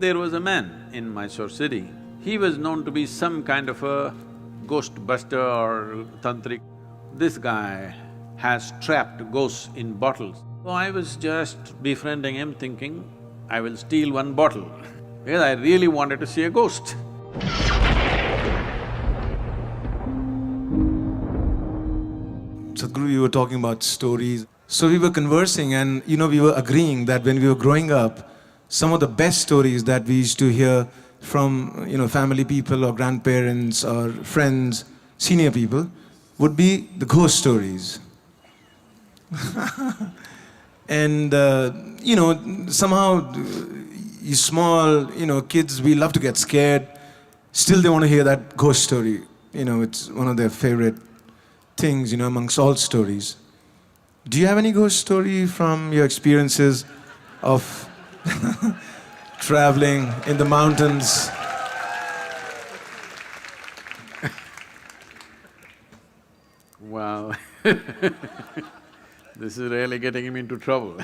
There was a man in Mysore city. He was known to be some kind of a ghostbuster or tantric. This guy has trapped ghosts in bottles. So I was just befriending him thinking, I will steal one bottle because I really wanted to see a ghost. Sadhguru, you were talking about stories. So we were conversing and we were agreeing that when we were growing up, some of the best stories that we used to hear from family people or grandparents or friends, senior people, would be the ghost stories. And somehow you small, kids, we love to get scared. Still they want to hear that ghost story. It's one of their favorite things, amongst all stories. Do you have any ghost story from your experiences of traveling in the mountains? Wow, this is really getting him into trouble.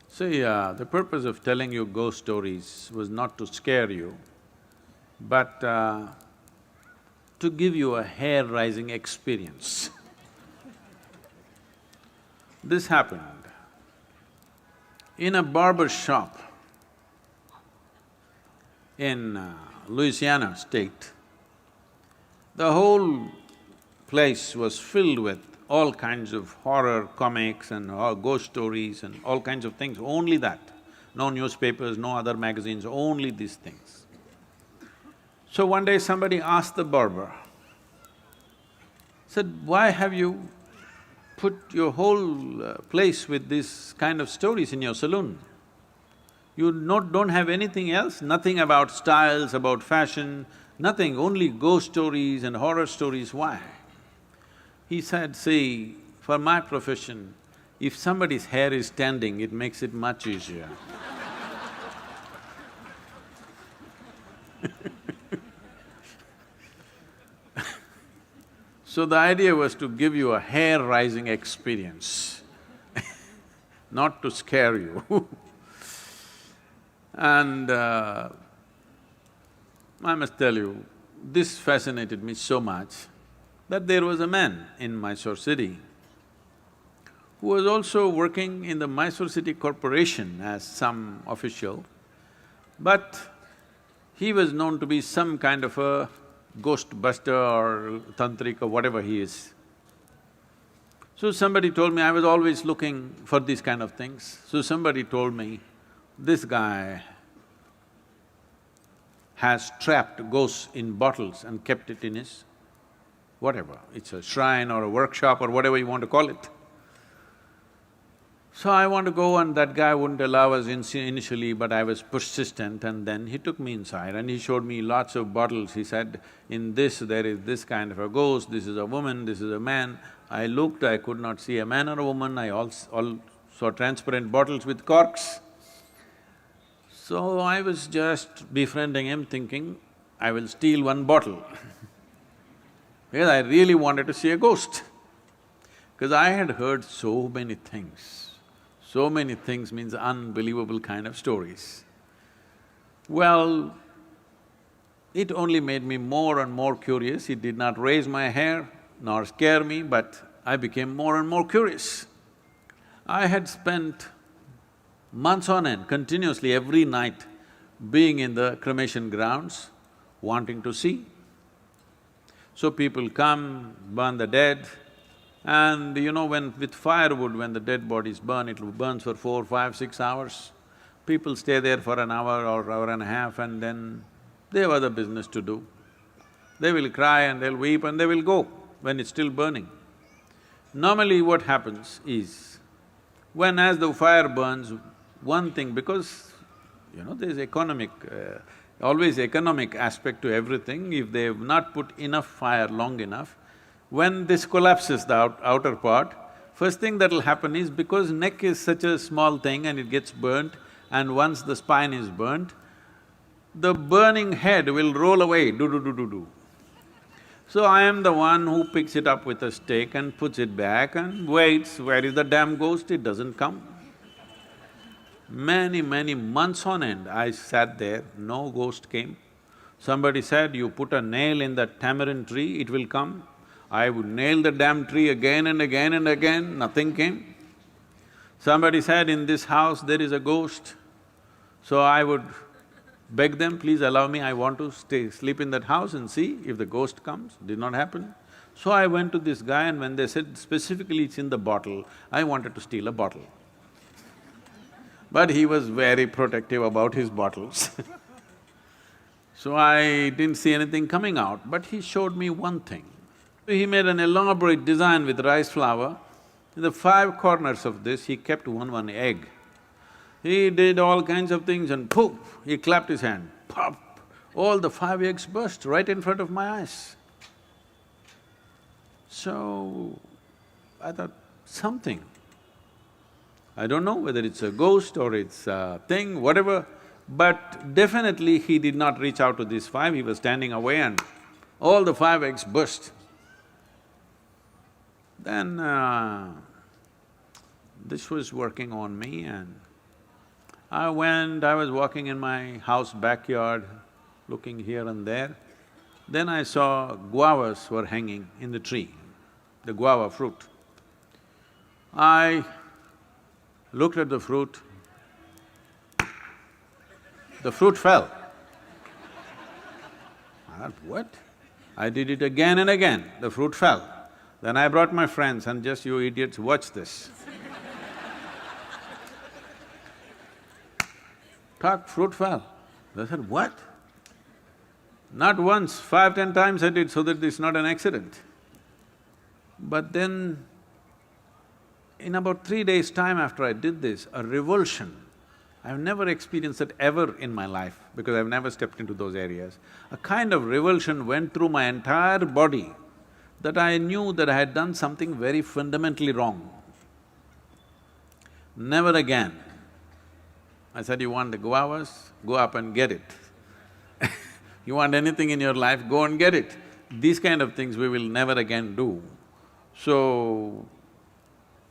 See, the purpose of telling you ghost stories was not to scare you, but to give you a hair-raising experience. This happened in a barber shop in Louisiana state. The whole place was filled with all kinds of horror comics and ghost stories and all kinds of things, only that. No newspapers, no other magazines, only these things. So one day somebody asked the barber, said, why have you put your whole place with this kind of stories in your saloon? You don't have anything else, nothing about styles, about fashion, nothing, only ghost stories and horror stories, why? He said, see, for my profession, if somebody's hair is standing, it makes it much easier. So the idea was to give you a hair-raising experience, not to scare you. And I must tell you, this fascinated me so much that there was a man in Mysore city who was also working in the Mysore City Corporation as some official, but he was known to be some kind of a ghostbuster or tantric or whatever he is. So somebody told me, I was always looking for these kind of things, so somebody told me, this guy has trapped ghosts in bottles and kept it in his whatever, it's a shrine or a workshop or whatever you want to call it. So I want to go and that guy wouldn't allow us initially, but I was persistent and then he took me inside and he showed me lots of bottles. He said, in this there is this kind of a ghost, this is a woman, this is a man. I looked, I could not see a man or a woman, I all saw transparent bottles with corks. So I was just befriending him thinking, I will steal one bottle because I really wanted to see a ghost. Because I had heard so many things. So many things means unbelievable kind of stories. Well, it only made me more and more curious. It did not raise my hair nor scare me, but I became more and more curious. I had spent months on end, continuously every night, being in the cremation grounds, wanting to see. So people come, burn the dead, and when with firewood, when the dead bodies burn, it burns for 4, 5, 6 hours. People stay there for an hour or hour and a half and then they have other business to do. They will cry and they'll weep and they will go when it's still burning. Normally what happens is, when as the fire burns, one thing, because there's always economic aspect to everything, if they've not put enough fire long enough, when this collapses, the outer part, first thing that'll happen is, because neck is such a small thing and it gets burnt, and once the spine is burnt, the burning head will roll away, do. So I am the one who picks it up with a stick and puts it back and waits, where is the damn ghost? It doesn't come. Many months on end, I sat there, no ghost came. Somebody said, you put a nail in that tamarind tree, it will come. I would nail the damn tree again and again and again, nothing came. Somebody said, in this house there is a ghost. So I would beg them, please allow me, I want to sleep in that house and see if the ghost comes. Did not happen. So I went to this guy, and when they said specifically it's in the bottle, I wanted to steal a bottle. But he was very protective about his bottles So I didn't see anything coming out, but he showed me one thing. He made an elaborate design with rice flour. In the 5 corners of this, he kept one egg. He did all kinds of things and poof, he clapped his hand, pop! All the 5 eggs burst right in front of my eyes. So, I thought, something. I don't know whether it's a ghost or it's a thing, whatever, but definitely he did not reach out to these 5, he was standing away and all the 5 eggs burst. Then this was working on me, and I was walking in my house backyard, looking here and there. Then I saw guavas were hanging in the tree, the guava fruit. I looked at the fruit fell. I thought, what? I did it again and again, the fruit fell. Then I brought my friends and just, you idiots, watch this. Talk, fruit fell. They said, what? Not once, 5, 10 times I did so that it's not an accident. But then, in about 3 days' time after I did this, a revulsion, I've never experienced it ever in my life because I've never stepped into those areas. A kind of revulsion went through my entire body that I knew that I had done something very fundamentally wrong. Never again. I said, you want the guavas? Go up and get it. You want anything in your life, go and get it. These kind of things we will never again do. So,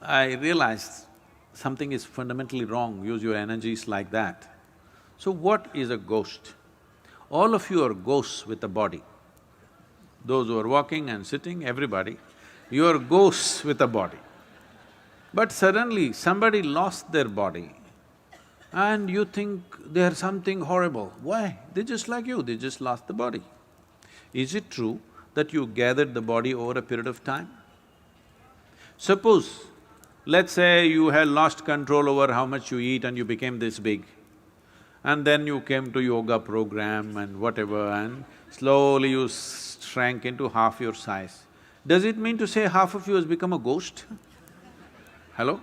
I realized something is fundamentally wrong, use your energies like that. So what is a ghost? All of you are ghosts with a body. Those who are walking and sitting, everybody, you are ghosts with a body. But suddenly somebody lost their body and you think they are something horrible. Why? They're just like you, they just lost the body. Is it true that you gathered the body over a period of time? Suppose, let's say you had lost control over how much you eat and you became this big, and then you came to yoga program and whatever, and slowly you shrank into half your size. Does it mean to say half of you has become a ghost? Hello?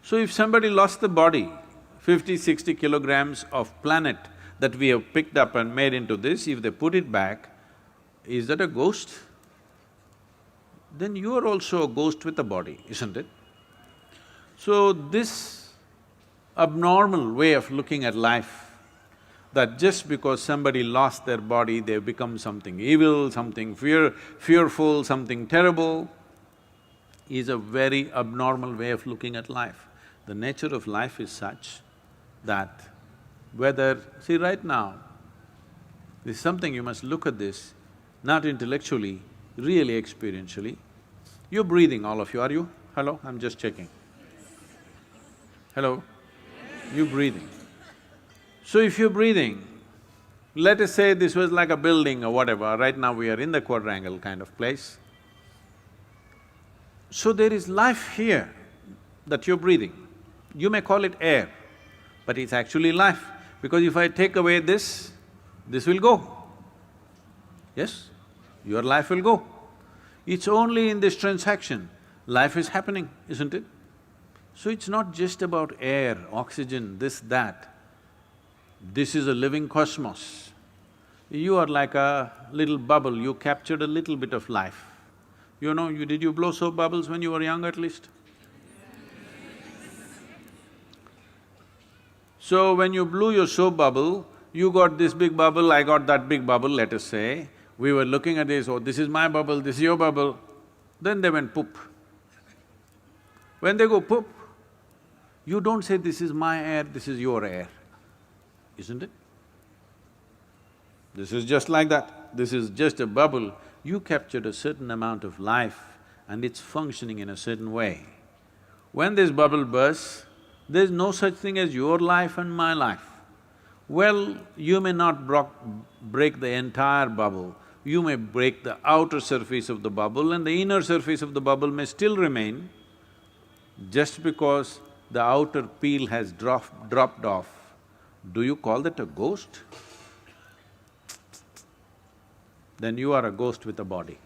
So if somebody lost the body, 50, 60 kilograms of planet that we have picked up and made into this, if they put it back, is that a ghost? Then you are also a ghost with a body, isn't it? So this abnormal way of looking at life, that just because somebody lost their body, they've become something evil, something fearful, something terrible, is a very abnormal way of looking at life. The nature of life is such that whether… See, right now, this is something you must look at this, not intellectually, really experientially. You're breathing, all of you, are you? Hello? I'm just checking. Hello? You're breathing. So if you're breathing, let us say this was like a building or whatever, right now we are in the quadrangle kind of place. So there is life here that you're breathing. You may call it air, but it's actually life, because if I take away this will go. Yes? Your life will go. It's only in this transaction, life is happening, isn't it? So it's not just about air, oxygen, this, that. This is a living cosmos. You are like a little bubble, you captured a little bit of life. You know, did you blow soap bubbles when you were young at least? So when you blew your soap bubble, you got this big bubble, I got that big bubble, let us say. We were looking at this, oh, this is my bubble, this is your bubble. Then they went poop. When they go poop, You don't say, this is my air, this is your air, isn't it? This is just like that. This is just a bubble. You captured a certain amount of life and it's functioning in a certain way. When this bubble bursts, there's no such thing as your life and my life. Well, you may not break the entire bubble, you may break the outer surface of the bubble and the inner surface of the bubble may still remain. Just because the outer peel has dropped off, do you call that a ghost? Then you are a ghost with a body.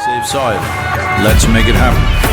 Save soil. Let's make it happen.